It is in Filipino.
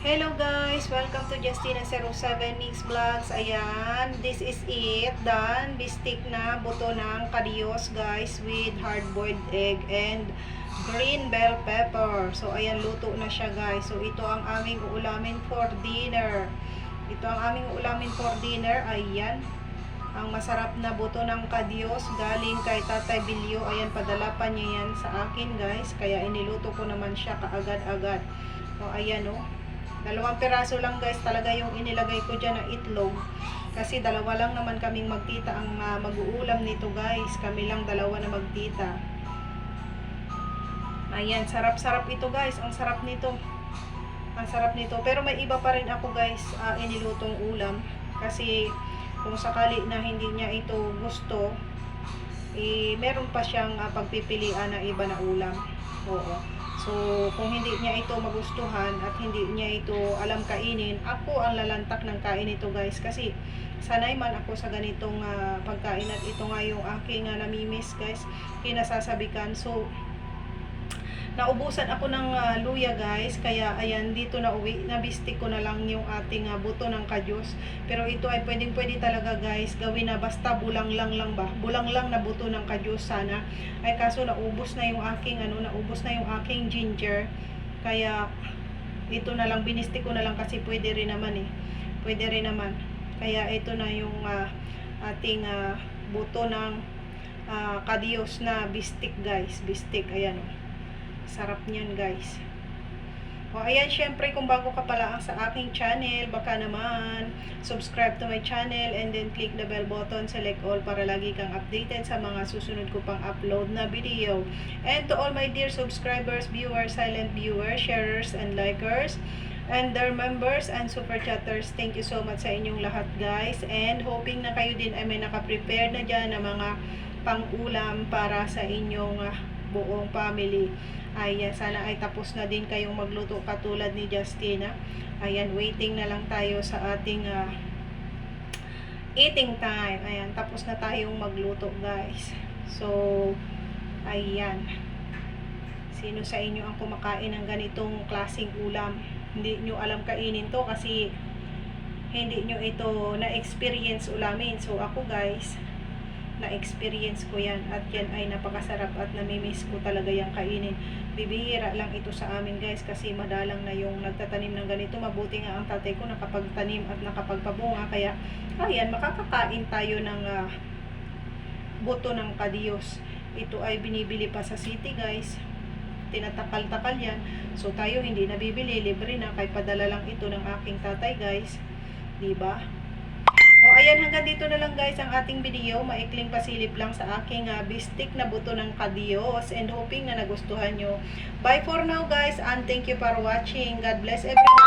Hello guys! Welcome to Justina07 Mix Vlogs. Ayan, this is it. Done. Bistik na buto ng kadiyos guys with hard-boiled egg and green bell pepper. So ayan, luto na siya guys. So ito ang aming uulamin for dinner. Ayan, ang masarap na buto ng kadiyos galing kay Tatay Bilyo. Ayan, padala pa niya yan sa akin guys. Kaya iniluto ko naman siya kaagad-agad. So ayan o. 2 piraso lang guys talaga yung inilagay ko dyan na itlog. Kasi dalawa lang naman kaming magtita ang mag-uulam nito guys. Kami lang dalawa na magtita. Ayan, sarap-sarap ito guys. Ang sarap nito. Pero may iba pa rin ako guys inilutong ulam. Kasi kung sakali na hindi niya ito gusto, meron pa siyang pagpipilian na iba na ulam. Oo. So, kung hindi niya ito magustuhan at hindi niya ito alam kainin, ako ang lalantak ng kain ito guys. Kasi sanay man ako sa ganitong pagkain at ito nga yung aking namimiss guys, kinasasabikan. So, naubusan ako ng luya guys, kaya ayan, dito na uwi, nabistik ko na lang yung ating buto ng kadiyos. Pero ito ay pwede talaga guys, gawin na basta bulang lang na buto ng kadiyos sana. Ay kaso naubos na yung aking ginger, kaya ito na lang, binistik ko na lang kasi pwede rin naman. Kaya ito na yung ating buto ng kadiyos na bistik guys, ayan o. Sarap niyan guys. O ayan, syempre kung bago ka pala sa aking channel, baka naman subscribe to my channel and then click the bell button, select all para lagi kang updated sa mga susunod ko pang upload na video. And to all my dear subscribers, viewers, silent viewers, sharers and likers, and their members and super chatters, thank you so much sa inyong lahat guys. And hoping na kayo din ay may naka-prepare na dyan na mga pang-ulam para sa inyong buong family. Ayan, sana ay tapos na din kayong magluto katulad ni Justina. Ayan, waiting na lang tayo sa ating eating time. Ayan, tapos na tayong magluto guys. So, ayan. Sino sa inyo ang kumakain ng ganitong klaseng ulam? Hindi nyo alam kainin to kasi hindi nyo ito na-experience ulamin. So, ako guys, na-experience ko yan at yan ay napakasarap at namimiss ko talaga yung kainin. Bibihira lang ito sa amin guys kasi madalang na yung nagtatanim ng ganito. Mabuti nga ang tatay ko nakapagtanim at nakapagpabunga, kaya ayan, makakakain tayo ng buto ng kadiyos. Ito ay binibili pa sa city guys, tinatakal-takal yan. So tayo hindi nabibili, libre na, kay padala lang ito ng aking tatay guys, diba? O ayan, hanggang dito na lang guys ang ating video. Maikling pasilip lang sa aking bistik na buto ng kadiyos, and hoping na nagustuhan nyo. Bye for now guys, and thank you for watching. God bless everyone.